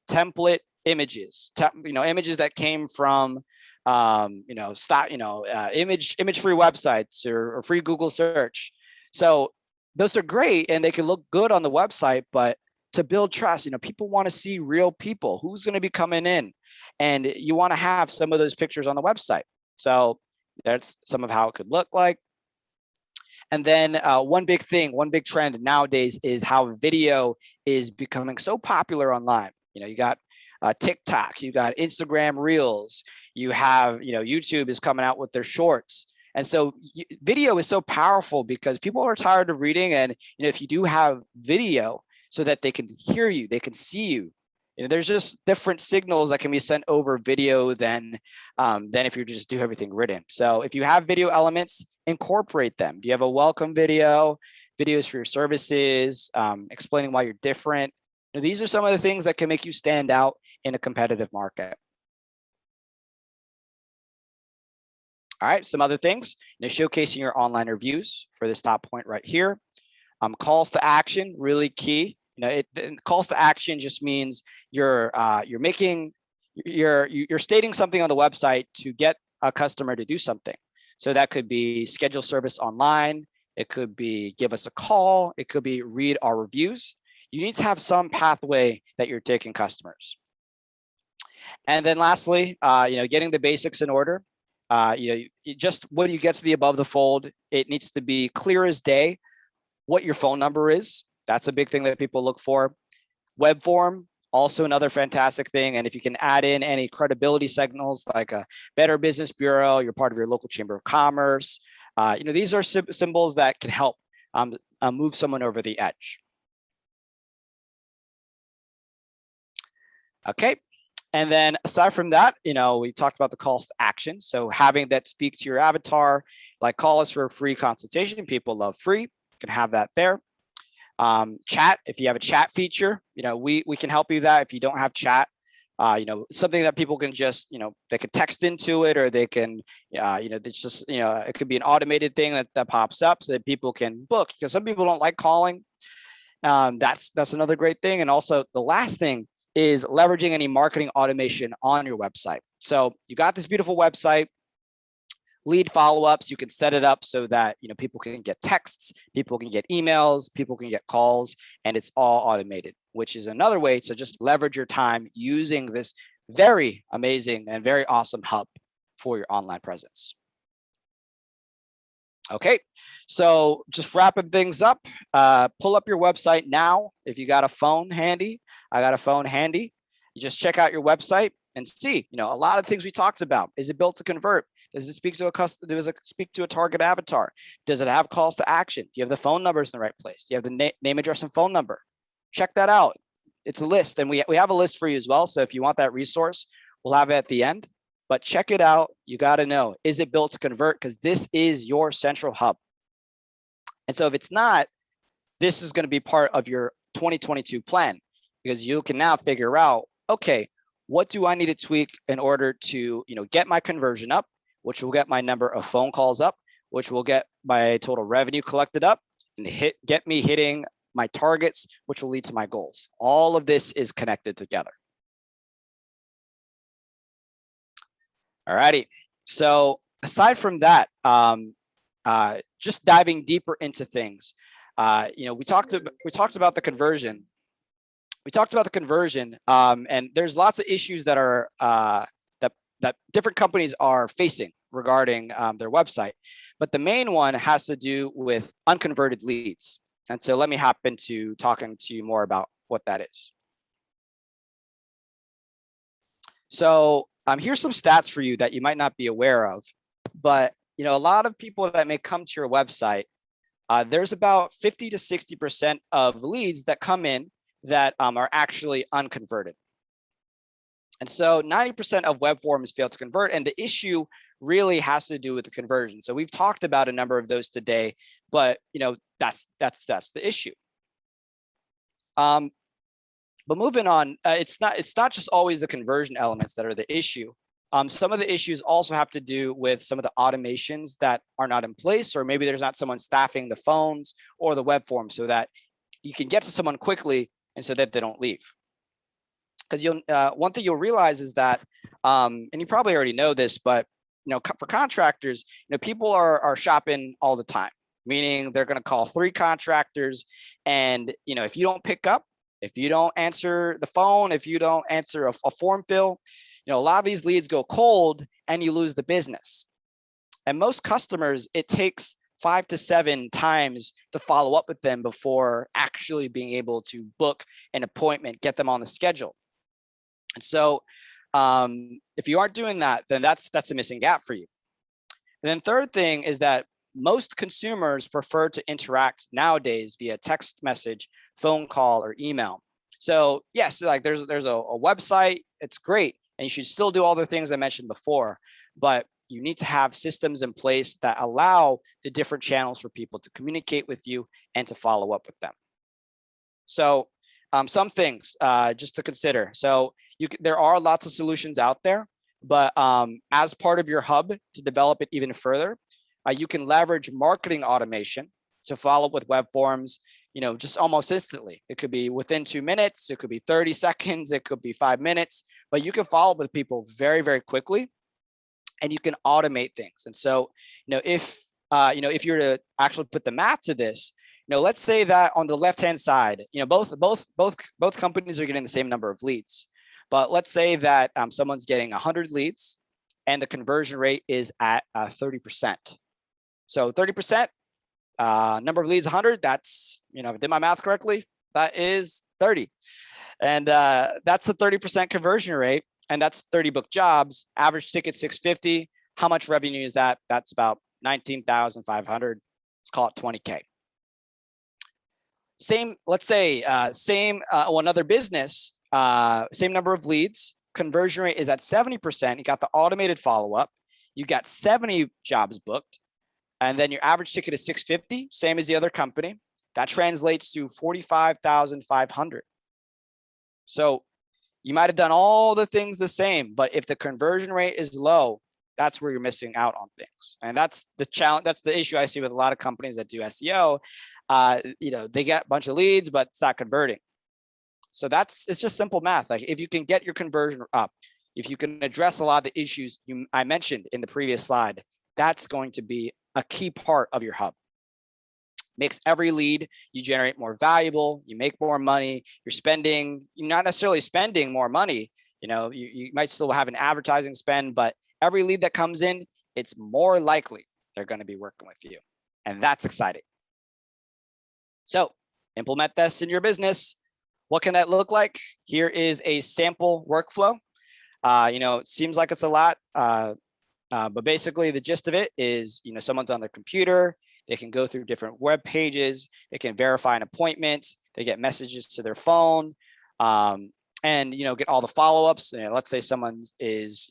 template images, images that came from, image-free websites or free Google search. So those are great and they can look good on the website, but to build trust, people want to see real people. Who's going to be coming in? And you want to have some of those pictures on the website. So that's some of how it could look like. And then one big trend nowadays is how video is becoming so popular online. You got TikTok, you got Instagram Reels, you have, YouTube is coming out with their shorts. And so video is so powerful because people are tired of reading. And, if you do have video so that they can hear you, they can see you, there's just different signals that can be sent over video than if you just do everything written. So if you have video elements, incorporate them. Do you have a welcome video, videos for your services, explaining why you're different? These are some of the things that can make you stand out in a competitive market. All right, some other things, showcasing your online reviews for this top point right here. Calls to action, really key. Calls to action just means you're stating something on the website to get a customer to do something. So that could be schedule service online. It could be give us a call. It could be read our reviews. You need to have some pathway that you're taking customers. And then lastly, getting the basics in order. Just when you get to the above the fold, it needs to be clear as day what your phone number is. That's a big thing that people look for. Web form, also another fantastic thing. And if you can add in any credibility signals like a Better Business Bureau, you're part of your local chamber of commerce. These are symbols that can help move someone over the edge. Okay. And then aside from that, we talked about the calls to action. So having that speak to your avatar, like call us for a free consultation. People love free. You can have that there. Chat, if you have a chat feature, we can help you that. If you don't have chat, something that people can just, they could text into it, or they can, it's just, it could be an automated thing that pops up so that people can book, because some people don't like calling. That's another great thing. And also the last thing is leveraging any marketing automation on your website. So you got this beautiful website, lead follow-ups, you can set it up so that people can get texts, people can get emails, people can get calls, and it's all automated, which is another way to just leverage your time using this very amazing and very awesome hub for your online presence. Okay, so just wrapping things up, pull up your website now. If you got a phone handy, I got a phone handy. You just check out your website and see, a lot of things we talked about. Is it built to convert? Does it speak to a customer? Does it speak to a target avatar? Does it have calls to action? Do you have the phone numbers in the right place? Do you have the name, address, and phone number? Check that out. It's a list, and we have a list for you as well. So if you want that resource, we'll have it at the end. But check it out. You got to know, is it built to convert? Because this is your central hub. And so if it's not, this is going to be part of your 2022 plan, because you can now figure out, okay, what do I need to tweak in order to get my conversion up, which will get my number of phone calls up, which will get my total revenue collected up, and get me hitting my targets, which will lead to my goals. All of this is connected together. All righty. So aside from that, just diving deeper into things, we talked about the conversion. And there's lots of issues that are that different companies are facing regarding their website, but the main one has to do with unconverted leads. And so let me hop into talking to you more about what that is. So here's some stats for you that you might not be aware of, but a lot of people that may come to your website, there's about 50 to 60% of leads that come in that are actually unconverted. And so 90% of web forms fail to convert, and the issue really has to do with the conversion. So we've talked about a number of those today, but that's the issue. But moving on, it's not just always the conversion elements that are the issue. Some of the issues also have to do with some of the automations that are not in place, or maybe there's not someone staffing the phones or the web form so that you can get to someone quickly and so that they don't leave. Because one thing you'll realize is that, and you probably already know this, but for contractors, people are shopping all the time, meaning they're going to call 3 contractors, and if you don't pick up, if you don't answer the phone, if you don't answer a form fill, a lot of these leads go cold and you lose the business. And most customers, it takes 5 to 7 times to follow up with them before actually being able to book an appointment, get them on the schedule. And so if you aren't doing that, then that's a missing gap for you. And then third thing is that most consumers prefer to interact nowadays via text message, phone call, or email. So yes, like there's a website, it's great, and you should still do all the things I mentioned before, but you need to have systems in place that allow the different channels for people to communicate with you and to follow up with them. So some things just to consider. So there are lots of solutions out there, but as part of your hub to develop it even further, you can leverage marketing automation to follow up with web forms, just almost instantly. It could be within 2 minutes, it could be 30 seconds, it could be 5 minutes, but you can follow up with people very, very quickly, and you can automate things. And so, if you're to actually put the math to this, let's say that on the left-hand side, both companies are getting the same number of leads, but let's say that someone's getting 100 leads and the conversion rate is at 30%. So 30%, number of leads 100, that's, if I did my math correctly, that is 30. And that's a 30% conversion rate, and that's 30 book jobs, average ticket 650. How much revenue is that? That's about 19,500. Let's call it 20K. Same, let's say, another business, same number of leads, conversion rate is at 70%. You got the automated follow-up. You got 70 jobs booked, and then your average ticket is 650, same as the other company. That translates to 45,500. So you might have done all the things the same, but if the conversion rate is low, that's where you're missing out on things. And that's the challenge. That's the issue I see with a lot of companies that do SEO. They get a bunch of leads, but it's not converting. So it's just simple math. Like if you can get your conversion up, if you can address a lot of the issues I mentioned in the previous slide, that's going to be a key part of your hub. Makes every lead you generate more valuable, you make more money, you're not necessarily spending more money. You might still have an advertising spend, but every lead that comes in, it's more likely they're going to be working with you. And that's exciting. So implement this in your business. What can that look like? Here is a sample workflow. It seems like it's a lot, but basically the gist of it is, someone's on their computer, they can go through different web pages, they can verify an appointment, they get messages to their phone, and get all the follow-ups. Let's say someone is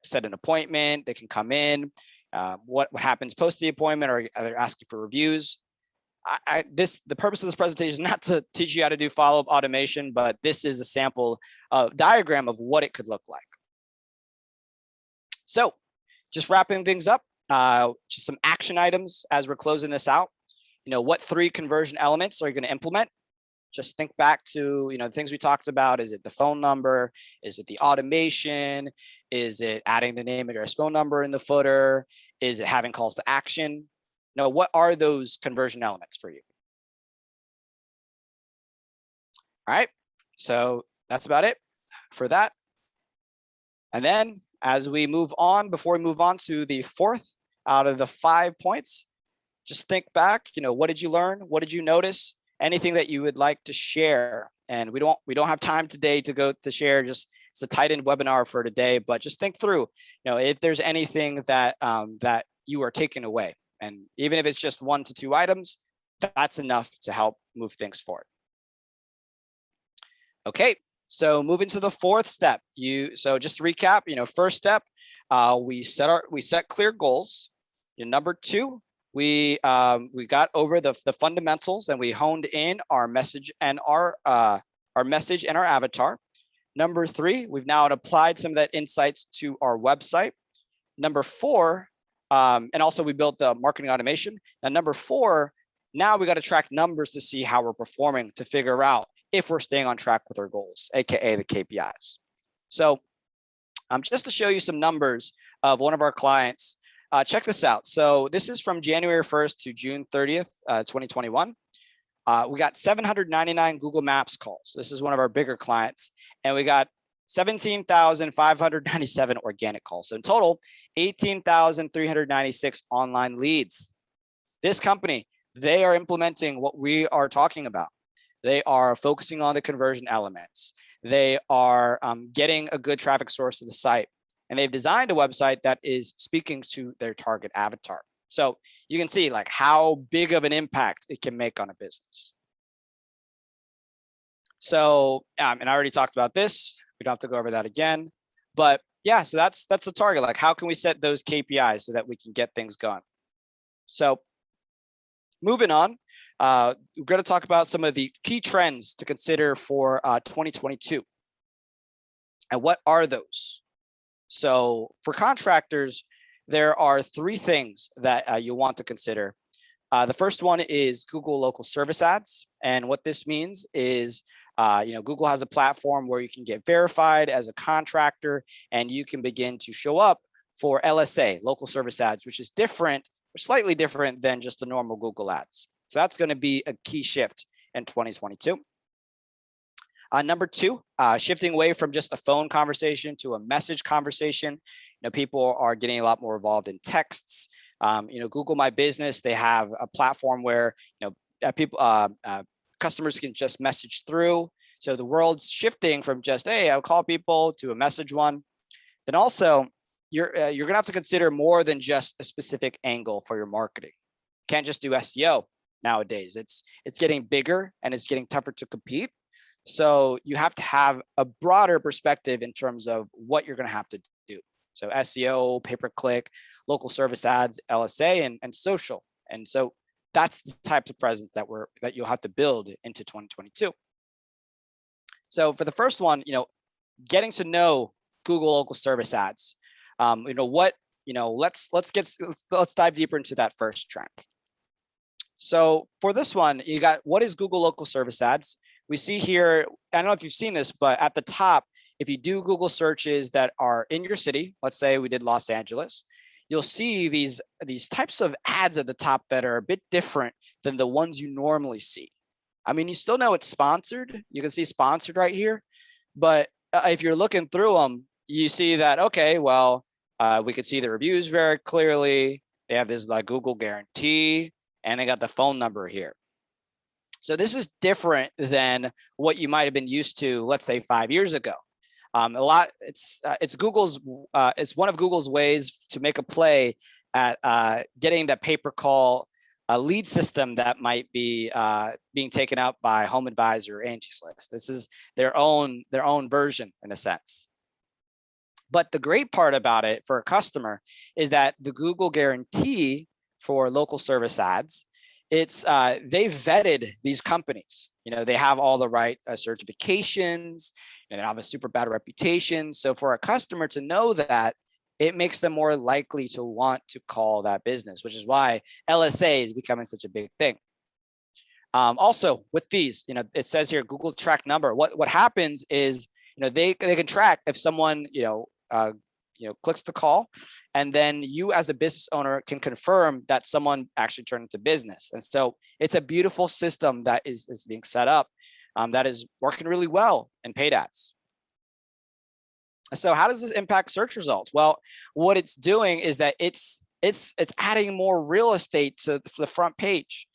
set an appointment, they can come in, what happens post the appointment, or they're asking for reviews. The purpose of this presentation is not to teach you how to do follow-up automation, but this is a sample diagram of what it could look like. So just wrapping things up, just some action items as we're closing this out. What 3 conversion elements are you going to implement? Just think back to the things we talked about. Is it the phone number? Is it the automation? Is it adding the name, address, phone number in the footer? Is it having calls to action? What are those conversion elements for you? All right, so that's about it for that. And then as we move on, before we move on to the 4th out of the 5 points, just think back, what did you learn? What did you notice? Anything that you would like to share? And we don't have time today to go to share, just it's a tight-end webinar for today, but just think through, if there's anything that that you are taking away. And even if it's just 1 to 2 items, that's enough to help move things forward. Okay, so moving to the 4th step. So just to recap, first step, we set clear goals. Number 2, we got over the fundamentals, and we honed in our message and our avatar. Number 3, we've now applied some of that insights to our website. Number 4, and also we built the marketing automation. And number 4, now we got to track numbers to see how we're performing, to figure out if we're staying on track with our goals, AKA the KPIs. So just to show you some numbers of one of our clients, check this out. So this is from January 1st to June 30th, 2021. We got 799 Google Maps calls. This is one of our bigger clients. And we got 17,597 organic calls. So in total, 18,396 online leads. This company, they are implementing what we are talking about. They are focusing on the conversion elements. They are getting a good traffic source to the site. And they've designed a website that is speaking to their target avatar. So you can see like how big of an impact it can make on a business. So, and I already talked about this. We don't have to go over that again, but yeah, so that's the target. Like, how can we set those KPIs so that we can get things going? So moving on, we're going to talk about some of the key trends to consider for 2022. And what are those? So for contractors, there are 3 things that you want to consider. The first one is Google local service ads. And what this means is, Google has a platform where you can get verified as a contractor, and you can begin to show up for LSA, local service ads, which is different, or slightly different than just the normal Google ads. So that's going to be a key shift in 2022. Number two, shifting away from just a phone conversation to a message conversation. People are getting a lot more involved in texts. Google My Business, they have a platform where people customers can just message through. So the world's shifting from just, hey, I'll call people, to a message one. Then also, you're gonna have to consider more than just a specific angle for your marketing. Can't just do SEO nowadays. It's getting bigger and it's getting tougher to compete. So you have to have a broader perspective in terms of what you're going to have to do. So SEO, pay-per-click, local service ads, LSA, and social. And so that's the types of presence that you'll have to build into 2022. So for the first one, getting to know Google local service ads. Let's dive deeper into that first trend. So for this one, you got, what is Google local service ads? We see here, I don't know if you've seen this, but at the top, if you do Google searches that are in your city, let's say we did Los Angeles, you'll see these types of ads at the top that are a bit different than the ones you normally see. I mean, you still know it's sponsored. You can see sponsored right here, but if you're looking through them, you see that, okay, well, we could see the reviews very clearly. They have this like Google guarantee, and they got the phone number here. So this is different than what you might have been used to, let's say 5 years ago. It's one of Google's ways to make a play at getting that pay-per-call lead system that might be being taken out by Home Advisor or Angie's List. This is their own version in a sense. But the great part about it for a customer is that the Google guarantee for local service ads, they've vetted these companies. They have all the right certifications, and they have a super bad reputation. So for a customer to know that, it makes them more likely to want to call that business, which is why LSA is becoming such a big thing. Also with these, it says here Google track number. What happens is, they can track if someone clicks the call, and then you as a business owner can confirm that someone actually turned into business. And so it's a beautiful system that is being set up that is working really well in paid ads. So how does this impact search results? Well, what it's doing is that it's adding more real estate to the front page.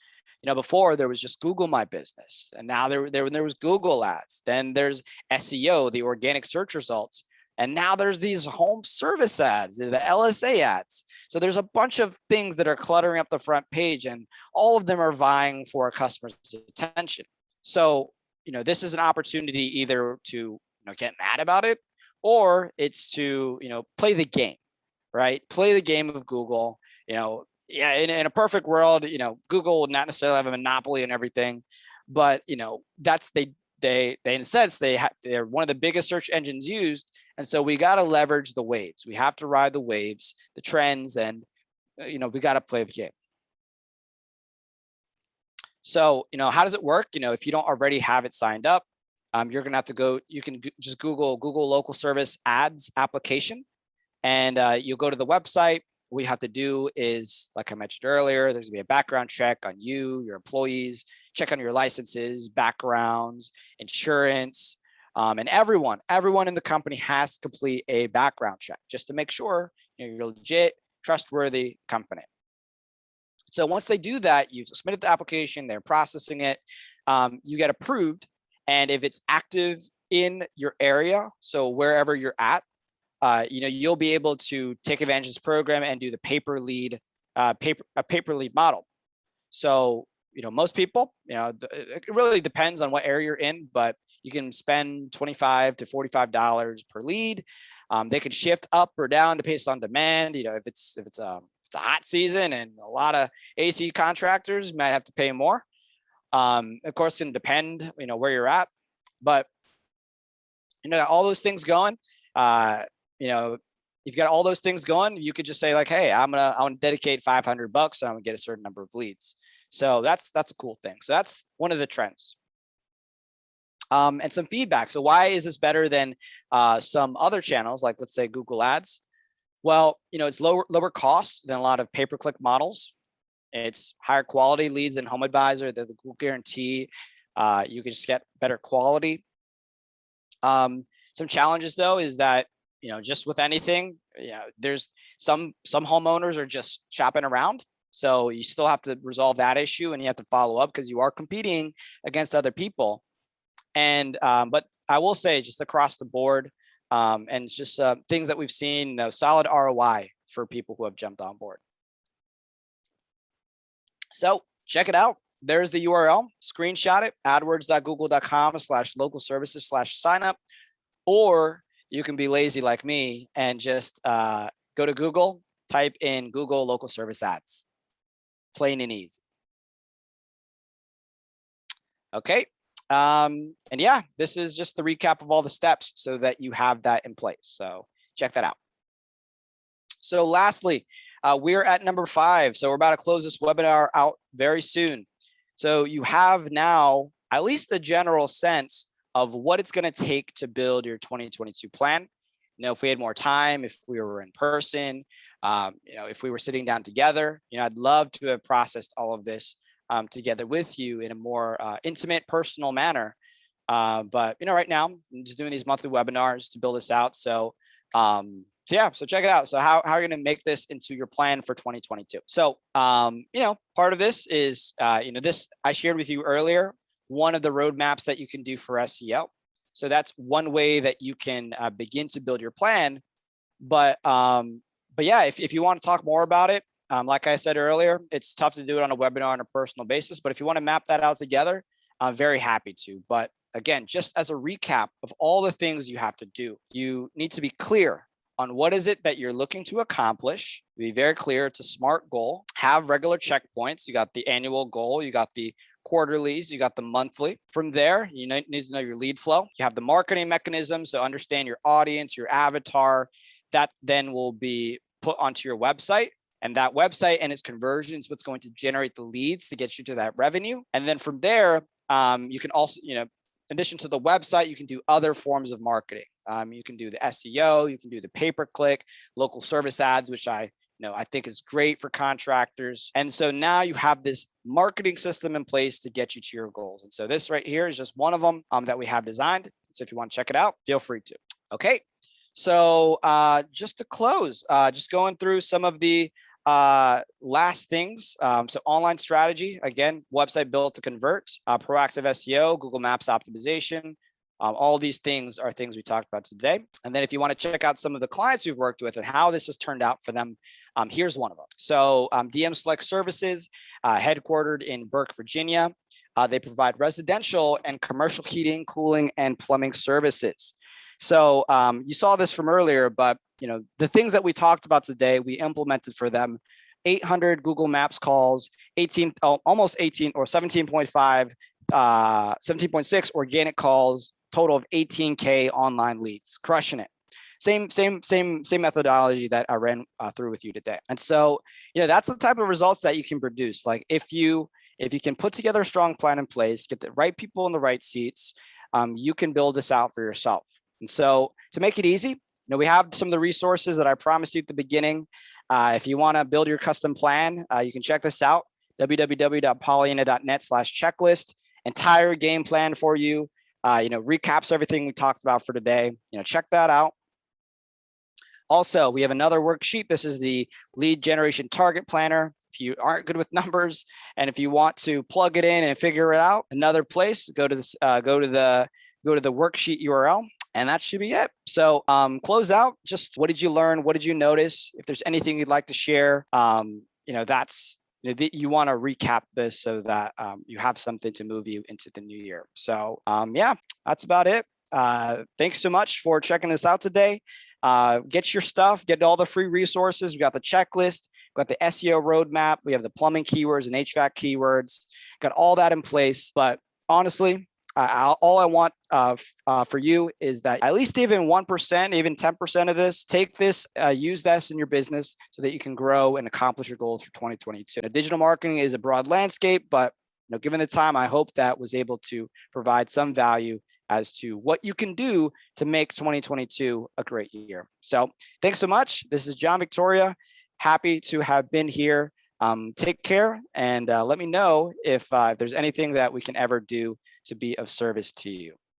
Before there was just Google My Business, and now there was Google Ads. Then there's SEO, the organic search results. And now there's these home service ads, the LSA ads. So there's a bunch of things that are cluttering up the front page, and all of them are vying for a customer's attention. So, this is an opportunity either to get mad about it, or it's to play the game, right? Play the game of Google. Yeah, in a perfect world, Google would not necessarily have a monopoly on everything, but that's they in a sense they're one of the biggest search engines used, and so we got to leverage the waves. We have to ride the waves, the trends, and we got to play the game. So how does it work? If you don't already have it signed up, you're gonna have to go. You can just Google local service ads application, and you'll go to the website. What you have to do is, like I mentioned earlier, there's gonna be a background check on you, your employees, check on your licenses, backgrounds, insurance, and everyone in the company has to complete a background check just to make sure you're a legit, trustworthy company. So once they do that, you've submitted the application, they're processing it, you get approved, and if it's active in your area, so wherever you're at, you'll be able to take advantage of this program and do the pay-per-lead model. So, most people, it really depends on what area you're in, but you can spend $25 to $45 per lead. They can shift up or down based on demand. If it's a hot season and a lot of AC contractors, you might have to pay more. Of course, it can depend, where you're at, but all those things going. If you've got all those things going, you could just say like, hey, I'm gonna dedicate $500 and I'm gonna get a certain number of leads. So that's a cool thing. So that's one of the trends. And some feedback. So why is this better than some other channels, like let's say Google Ads? Well, it's lower cost than a lot of pay-per-click models. It's higher quality leads than Home Advisor, the Google guarantee. You can just get better quality. Some challenges though is that, just with anything, there's some homeowners are just shopping around. So you still have to resolve that issue, and you have to follow up because you are competing against other people. And but I will say, just across the board, and it's just things that we've seen, solid ROI for people who have jumped on board. So check it out. There's the URL. Screenshot it, adwords.google.com/local services/signup. Or you can be lazy like me and just go to Google, type in Google local service ads. Plain and easy. Okay. And yeah, this is just the recap of all the steps so that you have that in place. So check that out. So lastly, we're at number 5. So we're about to close this webinar out very soon. So you have now at least a general sense of what it's going to take to build your 2022 plan. If we had more time, if we were in person, if we were sitting down together, I'd love to have processed all of this together with you in a more intimate, personal manner. But right now, I'm just doing these monthly webinars to build this out. So yeah, so check it out. So how are you going to make this into your plan for 2022? So part of this is this I shared with you earlier, one of the roadmaps that you can do for SEO. So that's one way that you can begin to build your plan. But yeah, if you want to talk more about it, like I said earlier, it's tough to do it on a webinar on a personal basis. But if you want to map that out together, I'm very happy to. But again, just as a recap of all the things you have to do, you need to be clear on what is it that you're looking to accomplish. Be very clear. It's a SMART goal. Have regular checkpoints. You got the annual goal. You got the quarterlies. You got the monthly. From there, you need to know your lead flow. You have the marketing mechanism. So understand your audience, your avatar. That then will be put onto your website. And that website and its conversions, what's going to generate the leads to get you to that revenue. And then from there, you can also, in addition to the website, you can do other forms of marketing. You can do the SEO, you can do the pay-per-click, local service ads, which I think is great for contractors. And so now you have this marketing system in place to get you to your goals. And so this right here is just one of them that we have designed. So if you want to check it out, feel free to. Okay. So just to close, just going through some of the last things. So online strategy, again, website built to convert, proactive SEO, Google Maps optimization. All these things are things we talked about today. And then if you want to check out some of the clients we've worked with and how this has turned out for them, here's one of them. So DM Select Services, headquartered in Burke, Virginia. They provide residential and commercial heating, cooling, and plumbing services. So you saw this from earlier, but the things that we talked about today, we implemented for them. 800 Google Maps calls, almost 18 or 17.5, 17.6 organic calls, total of 18K online leads, crushing it. Same methodology that I ran through with you today. And so, that's the type of results that you can produce. Like if you can put together a strong plan in place, get the right people in the right seats, you can build this out for yourself. And so to make it easy, we have some of the resources that I promised you at the beginning. If you want to build your custom plan, you can check this out, www.polianna.net/checklist, entire game plan for you, recaps everything we talked about for today. Check that out. Also, we have another worksheet. This is the lead generation target planner. If you aren't good with numbers and if you want to plug it in and figure it out, another place, go to the worksheet URL. And that should be it. So close out. Just what did you learn? What did you notice? If there's anything you'd like to share, that's you want to recap this so that you have something to move you into the new year. So yeah, that's about it. Thanks so much for checking this out today. Get your stuff, get all the free resources. We got the checklist, we got the SEO roadmap. We have the plumbing keywords and HVAC keywords, got all that in place. But honestly, all I want for you is that at least even 1%, even 10% of this, take this, use this in your business so that you can grow and accomplish your goals for 2022. Now, digital marketing is a broad landscape, but given the time, I hope that was able to provide some value as to what you can do to make 2022 a great year. So thanks so much. This is John Victoria. Happy to have been here. Take care and let me know if there's anything that we can ever do to be of service to you.